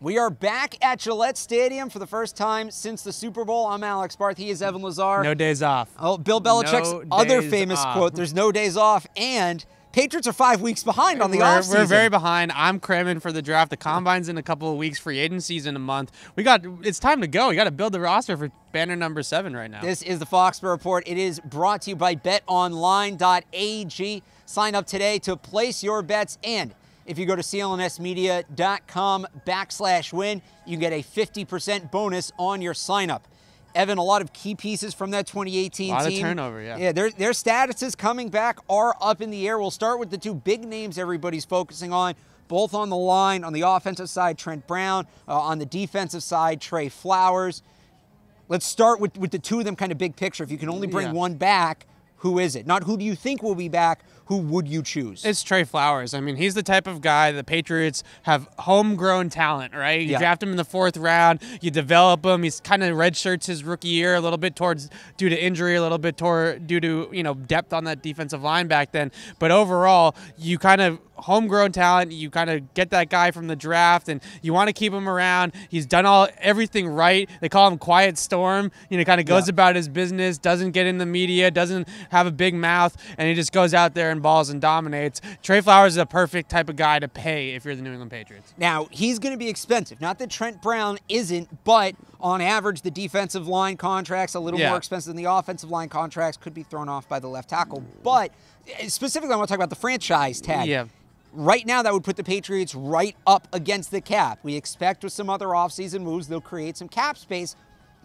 We are back at Gillette Stadium for the first time since the Super Bowl. I'm Alex Barth. He is Evan Lazar. No days off. Oh, Bill Belichick's other famous quote, there's no days off. And Patriots are 5 weeks behind on the offseason. We're very behind. I'm cramming for the draft. The Combine's in a couple of weeks. Free agency's in a month. It's time to go. We got to build the roster for banner number 7 right now. This is the FOXBORO Report. It is brought to you by betonline.ag. Sign up today to place your bets, and if you go to clnsmedia.com/win, you get a 50% bonus on your sign-up. Evan, a lot of key pieces from that 2018 team. A lot of turnover, yeah. Yeah, their statuses coming back are up in the air. We'll start with the two big names everybody's focusing on, both on the line. On the offensive side, Trent Brown. On the defensive side, Trey Flowers. Let's start with the two of them kind of big picture. If you can only bring one back, who is it? Not who do you think will be back, who would you choose? It's Trey Flowers. I mean, he's the type of guy the Patriots have homegrown talent, right? You draft him in the 4th round, you develop him. He's kind of redshirts his rookie year a little bit due to injury, a little bit due to depth on that defensive line back then. But overall, you kind of homegrown talent. You kind of get that guy from the draft, and you want to keep him around. He's done everything right. They call him Quiet Storm. Kind of goes about his business, doesn't get in the media, doesn't have a big mouth, and he just goes out there and balls and dominates. Trey Flowers is a perfect type of guy to pay if you're the New England Patriots. Now, he's going to be expensive. Not that Trent Brown isn't, but on average, the defensive line contracts a little more expensive than the offensive line contracts. Could be thrown off by the left tackle. But specifically, I want to talk about the franchise tag. Yeah. Right now, that would put the Patriots right up against the cap. We expect with some other offseason moves, they'll create some cap space.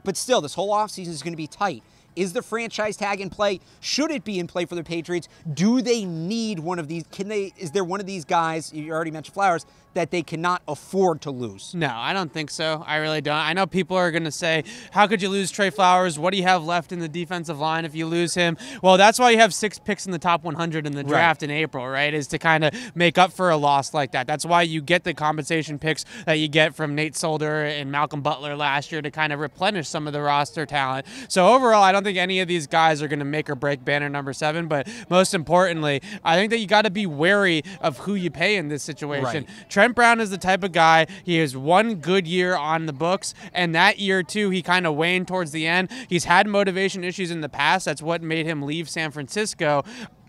But still, this whole offseason is going to be tight. Is the franchise tag in play? Should it be in play for the Patriots? Do they need one of these? Is there one of these guys, you already mentioned Flowers, that they cannot afford to lose? No, I don't think so. I really don't. I know people are going to say, how could you lose Trey Flowers? What do you have left in the defensive line if you lose him? Well, that's why you have 6 picks in the top 100 in the draft in April, right? Is to kind of make up for a loss like that. That's why you get the compensation picks that you get from Nate Solder and Malcolm Butler last year to kind of replenish some of the roster talent. So overall, I don't think any of these guys are going to make or break banner number 7, but most importantly, I think that you got to be wary of who you pay in this situation. Trent Brown is the type of guy, he has one good year on the books, and that year too, he kind of waned towards the end. He's had motivation issues in the past. That's what made him leave San Francisco.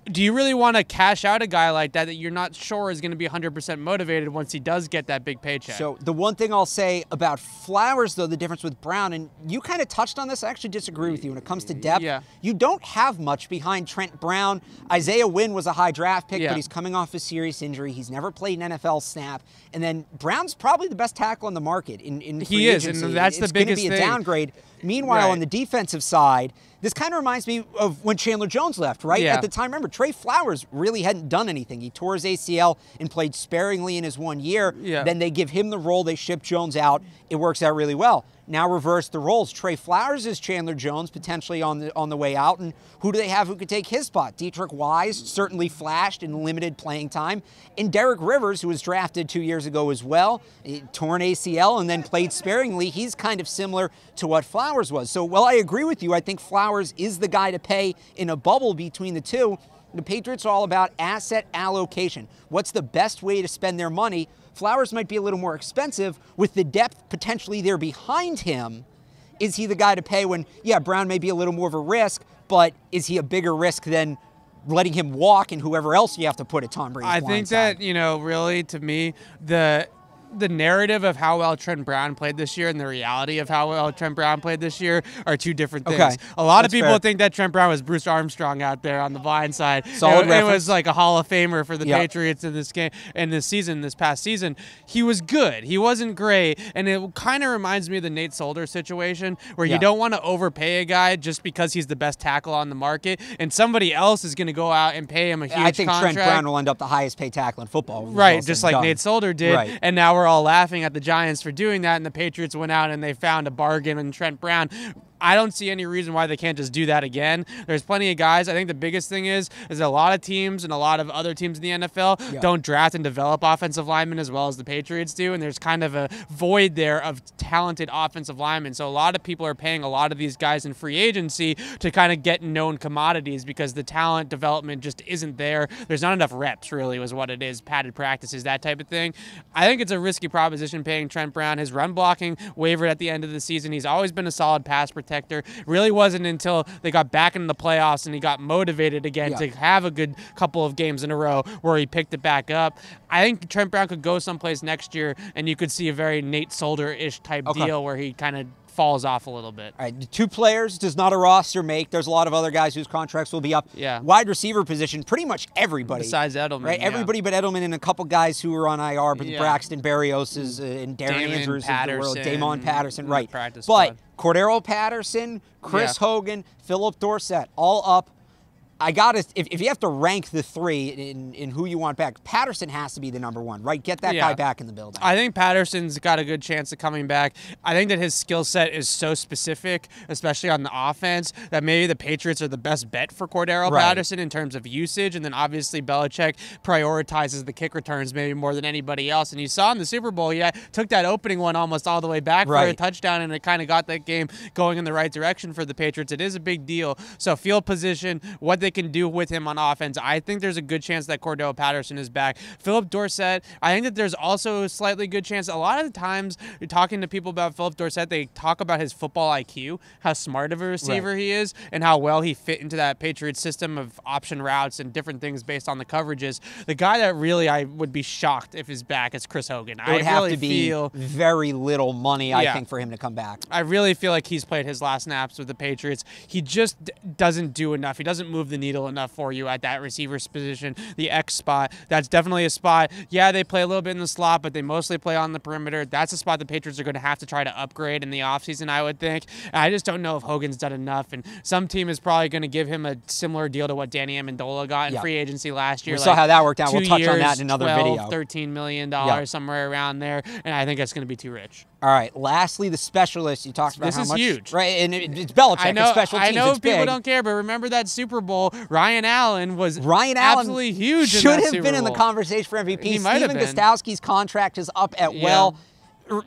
Do you really want to cash out a guy like that you're not sure is going to be 100% motivated once he does get that big paycheck? So the one thing I'll say about Flowers, though, the difference with Brown, and you kind of touched on this, I actually disagree with you. When it comes to depth, you don't have much behind Trent Brown. Isaiah Wynn was a high draft pick, but he's coming off a serious injury. He's never played an NFL snap. And then Brown's probably the best tackle on the market in free agency. And that's the biggest thing. It's going to be a downgrade. Meanwhile, on the defensive side, this kind of reminds me of when Chandler Jones left, right? At the time, remember, Trey Flowers really hadn't done anything. He tore his ACL and played sparingly in his 1 year. Then they give him the role. They ship Jones out. It works out really well. Now reverse the roles. Trey Flowers is Chandler Jones potentially on the way out. And who do they have who could take his spot? Dietrich Wise certainly flashed in limited playing time. And Derek Rivers, who was drafted 2 years ago as well, torn ACL and then played sparingly. He's kind of similar to what Flowers was. So, well, I agree with you. I think Flowers is the guy to pay in a bubble between the two. The Patriots are all about asset allocation. What's the best way to spend their money? Flowers might be a little more expensive. With the depth potentially there behind him, is he the guy to pay when, Brown may be a little more of a risk, but is he a bigger risk than letting him walk and whoever else you have to put at Tom Brady's I think that, really, to me, the narrative of how well Trent Brown played this year and the reality of how well Trent Brown played this year are two different things. A lot of people think that Trent Brown was Bruce Armstrong out there on the blind side. Solid reference. It was like a Hall of Famer for the Patriots in this game, this past season. He was good. He wasn't great. And it kind of reminds me of the Nate Solder situation where you don't want to overpay a guy just because he's the best tackle on the market and somebody else is going to go out and pay him a huge contract. I think Trent Brown will end up the highest paid tackle in football. Right, just like Nate Solder did. And now we're all laughing at the Giants for doing that, and the Patriots went out and they found a bargain in Trent Brown. I don't see any reason why they can't just do that again. There's plenty of guys. I think the biggest thing is a lot of teams and a lot of other teams in the NFL don't draft and develop offensive linemen as well as the Patriots do, and there's kind of a void there of talented offensive linemen. So a lot of people are paying a lot of these guys in free agency to kind of get known commodities because the talent development just isn't there. There's not enough reps, really, was what it is, padded practices, that type of thing. I think it's a risky proposition paying Trent Brown. His run blocking wavered at the end of the season. He's always been a solid pass protector. Really wasn't until they got back into the playoffs and he got motivated again to have a good couple of games in a row where he picked it back up. I think Trent Brown could go someplace next year and you could see a very Nate Solder-ish type deal where he kind of falls off a little bit. All right, 2 players does not a roster make. There's a lot of other guys whose contracts will be up. Yeah. Wide receiver position, pretty much everybody. Besides Edelman. Right, everybody but Edelman and a couple guys who are on IR, but Braxton Berrios's and Darren Andrews of the world. Damon Patterson, right. But Cordero Patterson, Chris Hogan, Philip Dorsett, all up. I got to, if you have to rank the 3 in who you want back, Patterson has to be the number 1, right? Get that guy back in the building. I think Patterson's got a good chance of coming back. I think that his skill set is so specific, especially on the offense, that maybe the Patriots are the best bet for Cordero Patterson in terms of usage. And then obviously Belichick prioritizes the kick returns maybe more than anybody else. And you saw in the Super Bowl, took that opening one almost all the way back for a touchdown, and it kind of got that game going in the right direction for the Patriots. It is a big deal. So field position, what they can do with him on offense, I think there's a good chance that Cordero Patterson is back. Philip Dorsett, I think that there's also a slightly good chance. A lot of the times you're talking to people about Philip Dorsett, they talk about his football IQ, how smart of a receiver he is, and how well he fit into that Patriots system of option routes and different things based on the coverages. The guy that really I would be shocked if he's back is Chris Hogan. It would have to be very little money, I think, for him to come back. I really feel like he's played his last snaps with the Patriots. He just doesn't do enough. He doesn't move the needle enough for you at that receiver's position, the X spot. That's definitely a spot. Yeah, they play a little bit in the slot, but they mostly play on the perimeter. That's a spot the Patriots are going to have to try to upgrade in the offseason, I would think. I just don't know if Hogan's done enough, and some team is probably going to give him a similar deal to what Danny Amendola got in free agency last year. We saw how that worked out. We'll touch on that in another 12, video. $13 million, somewhere around there, and I think that's going to be too rich. All right. Lastly, the specialist. You talked about this how is much, huge, right? And it's Belichick. I know. It's special teams. I know it's people big. don't care, but remember that Super Bowl? Ryan Allen was absolutely huge. Should have been in the conversation for MVP. He might have been. Gostowski's contract is up at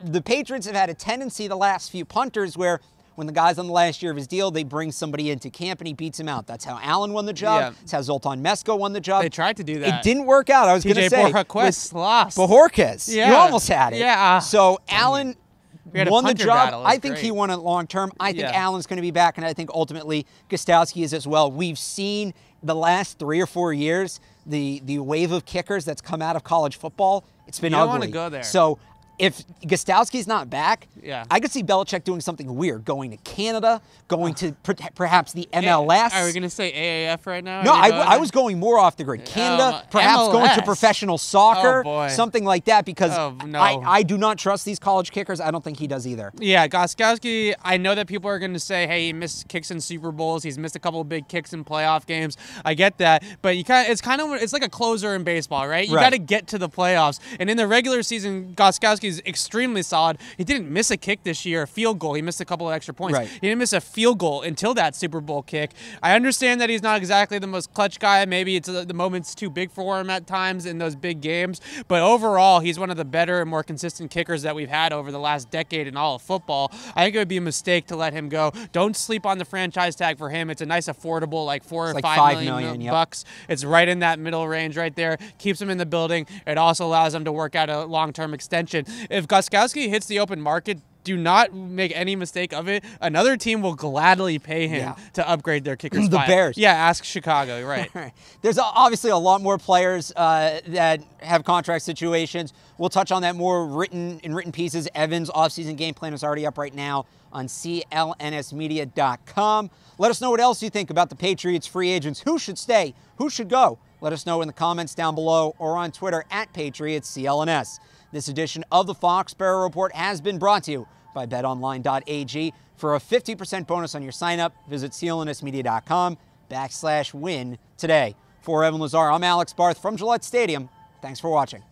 the Patriots have had a tendency the last few punters where when the guy's on the last year of his deal, they bring somebody into camp and he beats him out. That's how Allen won the job. That's how Zoltan Mesko won the job. They tried to do that. It didn't work out. I was going to say. Bojorquez lost. Bojorquez. You almost had it. Yeah. So Allen won the job. I think great. He won it long term. I think Allen's going to be back, and I think ultimately Gostowski is as well. We've seen the last 3 or 4 years the wave of kickers that's come out of college football. It's been ugly. You don't want to go there. So if Gostowski's not back, I could see Belichick doing something weird, going to Canada, going to perhaps the MLS. Are we going to say AAF right now? No, I was going more off the grid. Canada, perhaps MLS. going to professional soccer, something like that, because no. I do not trust these college kickers. I don't think he does either. Yeah, Gostkowski, I know that people are going to say, hey, he missed kicks in Super Bowls. He's missed a couple of big kicks in playoff games. I get that, but it's like a closer in baseball, right? You got to get to the playoffs. And in the regular season, Gostkowski is extremely solid. He didn't miss a kick this year, a field goal. He missed a couple of extra points. He didn't miss a field goal until that Super Bowl kick. I understand that he's not exactly the most clutch guy. Maybe the moment's too big for him at times in those big games. But overall, he's one of the better and more consistent kickers that we've had over the last decade in all of football. I think it would be a mistake to let him go. Don't sleep on the franchise tag for him. It's a nice affordable, like $4 or $5 million bucks. It's right in that middle range right there. Keeps him in the building. It also allows him to work out a long-term extension. If Gostkowski hits the open market, do not make any mistake of it. Another team will gladly pay him to upgrade their kicker spot. The Bears. Yeah, ask Chicago, right. There's obviously a lot more players that have contract situations. We'll touch on that more in written pieces. Evan's offseason game plan is already up right now on CLNSmedia.com. Let us know what else you think about the Patriots free agents. Who should stay? Who should go? Let us know in the comments down below or on Twitter @PatriotsCLNS. This edition of the Foxborough Report has been brought to you by betonline.ag. For a 50% bonus on your sign-up, visit clnsmedia.com/win today. For Evan Lazar, I'm Alex Barth from Gillette Stadium. Thanks for watching.